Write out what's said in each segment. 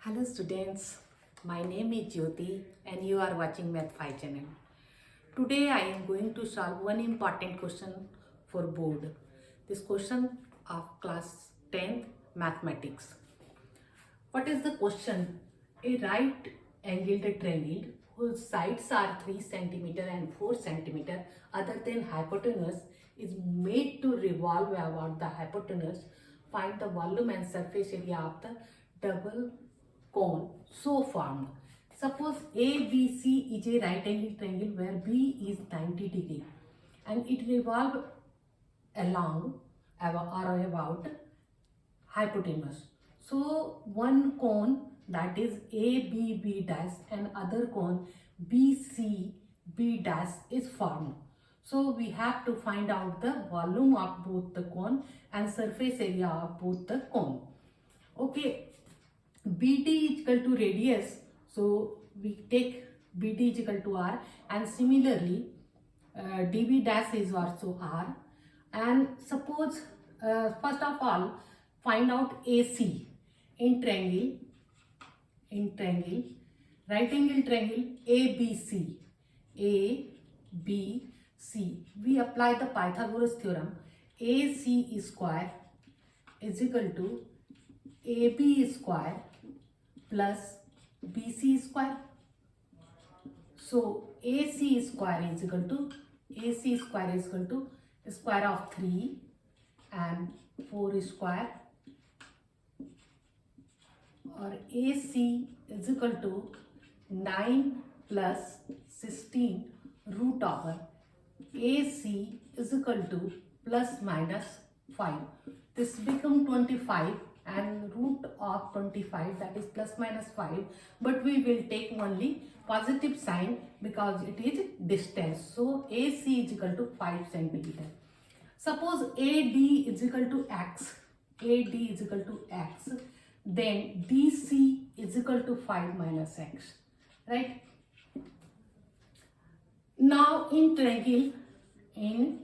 Hello students, my name is Jyoti and you are watching Math 5 channel. Today I am going to solve one important question for board. This question of class 10th mathematics. What is the question? A right angled triangle whose sides are 3 centimeter and 4 centimeter other than hypotenuse is made to revolve about the hypotenuse. Find the volume and surface area of the double cone so formed. Suppose ABC is a right angle triangle where B is 90 degree and it revolves along or about hypotenuse. So one cone that is ABB dash and other cone BCB dash is formed. So we have to find out the volume of both the cone and surface area of both the cone. Okay, BD is equal to radius, so we take BD is equal to R, and similarly DB dash is also R. And suppose first of all find out AC in triangle right angle triangle ABC. We apply the Pythagoras theorem. AC square is equal to AB square plus BC square. So AC square is equal to square of 3 and 4 square, or AC is equal to 9 plus 16 root over AC is equal to plus minus 5. This become 25 and root of 25, that is plus minus 5, but we will take only positive sign because it is distance. So AC is equal to 5 centimeter. Suppose AD is equal to X, then DC is equal to 5 minus X, right? Now in triangle A,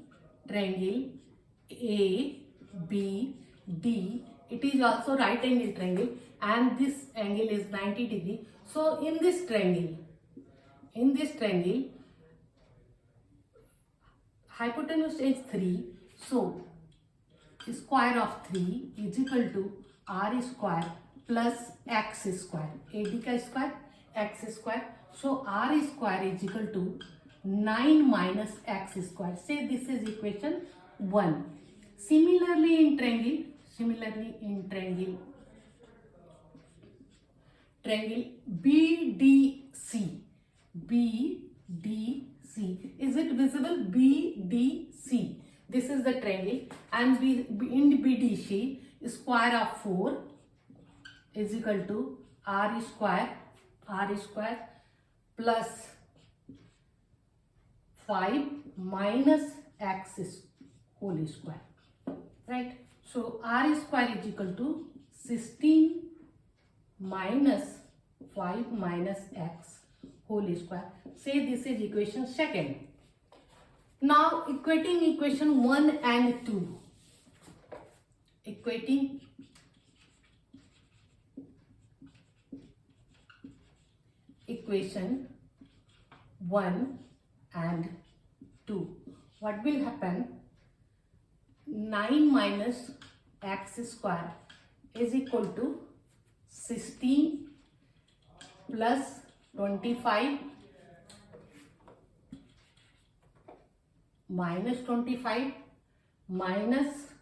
B, D, it is also right angle triangle and this angle is 90 degree. So in this triangle, hypotenuse is 3. So square of 3 is equal to R square plus X square. AD ka square, X square. So R square is equal to 9 minus X square. Say this is equation 1. Similarly in triangle BDC. Is it visible? BDC. This is the triangle, and in BDC square of 4 is equal to R square plus 5 minus X whole square, right? So R square is equal to 16 minus 5 minus X whole square. Say this is equation 2. Now equating equation 1 and 2. Equating equation 1 and 2. What will happen? 9 minus X square is equal to 16 plus 25 minus 25 minus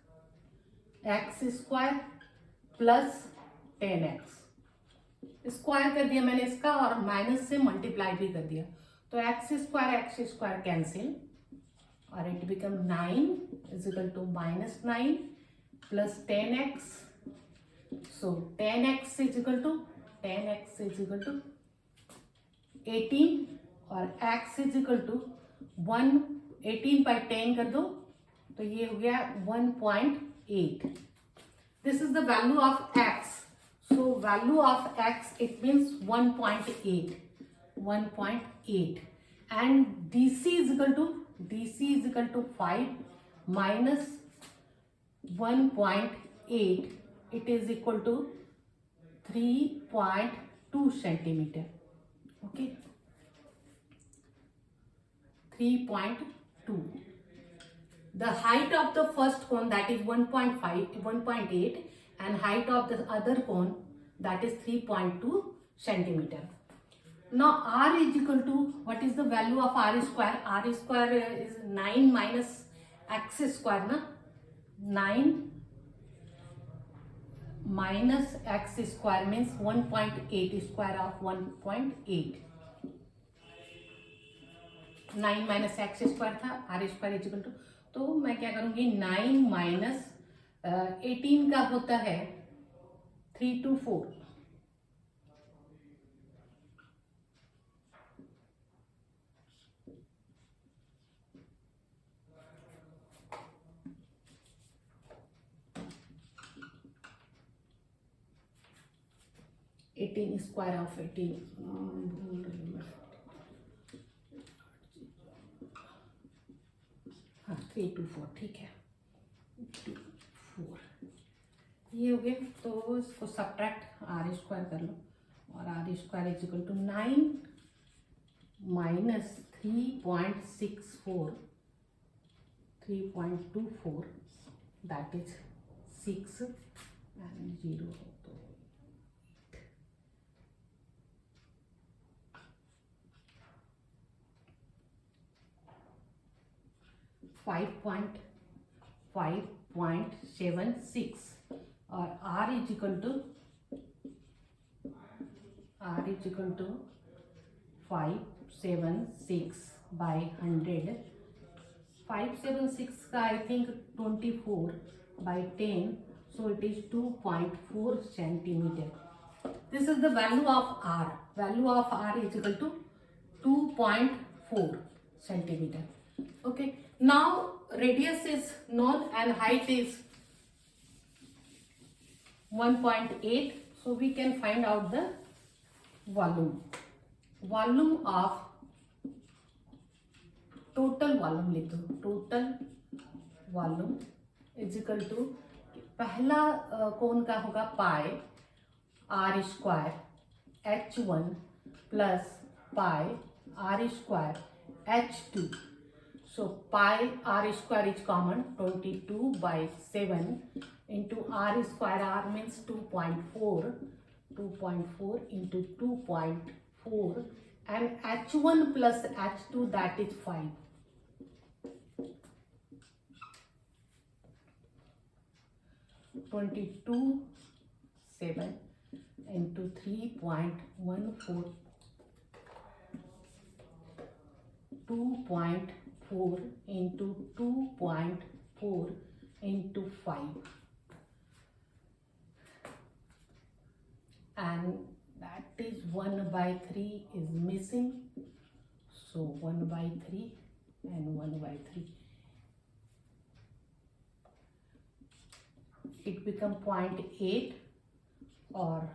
X square plus 10X. Square कर दिया मैंने इसका और minus से multiply भी कर दिया, तो एक्स स्क्वायर कैंसिल और it become 9 is equal to minus 9 plus 10x. So 10x is equal to 18 और x is equal to 1. 18 by 10 कर दो तो ये हो गया 1.8. This is the value of x. So value of x, it means 1.8, and DC is equal to 5 minus 1.8. It is equal to 3.2 centimeter. Okay, 3.2. The height of the first cone, that is 1.5, 1.8, and height of the other cone, that is 3.2 centimeter. Now r is equal to, what is the value of r square? R square is 9 minus x square, na? 9 minus x square means 1.8 square of 1.8. 9 minus X square था, R square is equal to, तो मैं क्या करूंगी 9 minus 18 का होता है 324, eighteen square of 18, हाँ 324, ठीक है 4, ये हो गया। तो इसको सब्ट्रैक्ट आर स्क्वायर कर लो, और r square is equal to 9 minus 3.64, 3.24, that is 6 and 0, तो 5.76, और r is equal to 576 by 100, 576 का I think 24 by 10, so it is 2.4 centimeter. This is the value of r. Value of r is equal to 2.4 centimeter. Okay. Now radius is known and height is 1.8, so we can find out the volume. Volume of total volume लिख दो, total volume is equal to, पहला कौन का होगा pi R square h1 plus pi R square h2. So pi r square is common, 22 by 7 into r square, r means 2.4, 2.4 into 2.4, and h1 plus h2, that is 5. 22 7 into 3.14, 2.4 into 2.4 into 5, and that is 1 by 3 is missing, so 1 by 3 and 1 by 3, it become 0.8, और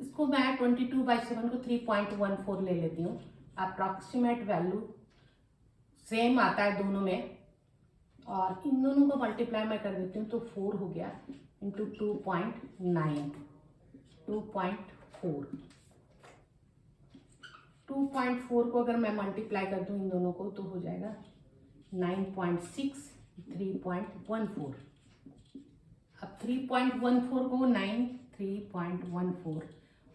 इसको मैं 22 by 7 को 3.14 ले लेती हूँ। Approximate value same आता है दोनों में, और इन दोनों को मल्टीप्लाई मैं कर देती हूँ, तो 4 हो गया इंटू 2.9, 2.4, 2.4 को अगर मैं मल्टीप्लाई कर दूँ इन दोनों को, तो हो जाएगा 9.6, 3.14। अब 3.14 को 9, 3.14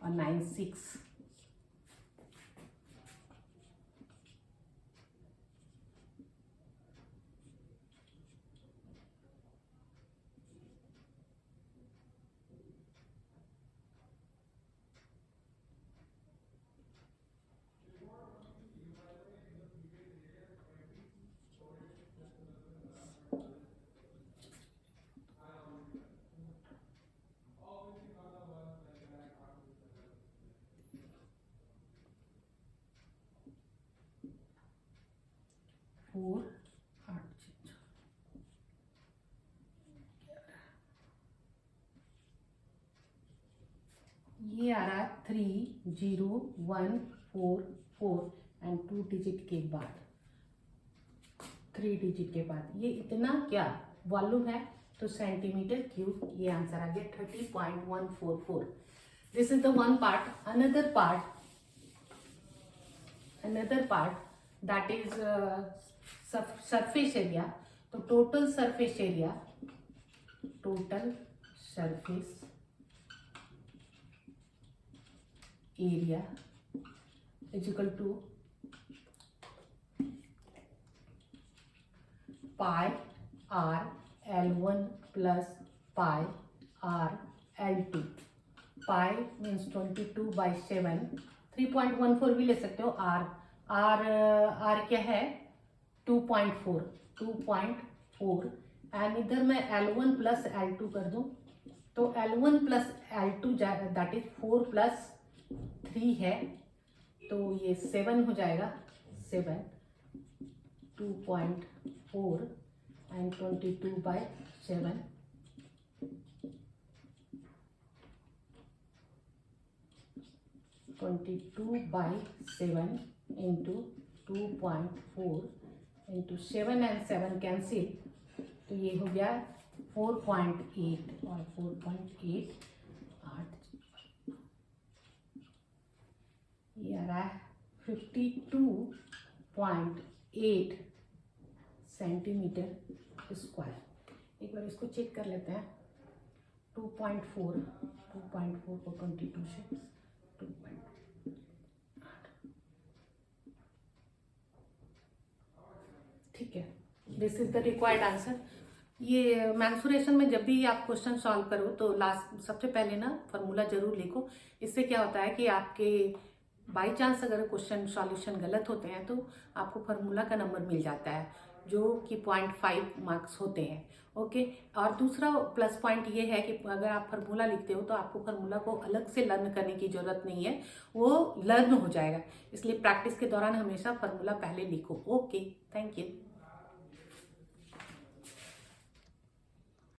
और 9 6, फोर 8 ये आ रहा है 30144 एंड 2 डिजिट के बाद, 3 डिजिट के बाद ये इतना क्या वॉल्यूम है, तो सेंटीमीटर क्यूब, ये आंसर आ गया 30.144। This is the one part. Another part that is surface area. तो total surface area is equal to pi R L1 plus pi R L2। Pi means 22/7, 3.14 भी ले सकते हो। आर क्या है 2.4 एंड इधर मैं L1 प्लस L2 कर दूं तो L1 plus L2 that is 4 plus 3 है, तो ये 7 हो जाएगा। 7 2.4 and 22/7 22/7 into 2.4 into 7 and 7 cancel, तो ये हो गया 4.8 और 4.8 ये आ रहा है 52.8 सेंटीमीटर स्क्वायर। एक बार इसको चेक कर लेते हैं। 2.4 को 22 से 2.8, ठीक है। This is the required answer. ये मैंसुरेशन में जब भी आप क्वेश्चन सॉल्व करो तो लास्ट सबसे पहले ना फार्मूला जरूर लिखो। इससे क्या होता है कि आपके बाई चांस अगर क्वेश्चन सॉल्यूशन गलत होते हैं तो आपको फार्मूला का नंबर मिल जाता है, जो कि 0.5 मार्क्स होते हैं। ओके। और दूसरा प्लस पॉइंट ये है कि अगर आप फार्मूला लिखते हो तो आपको फार्मूला को अलग से लर्न करने की जरूरत नहीं है, वो लर्न हो जाएगा। इसलिए प्रैक्टिस के दौरान हमेशा फार्मूला पहले लिखो। Okay, thank you.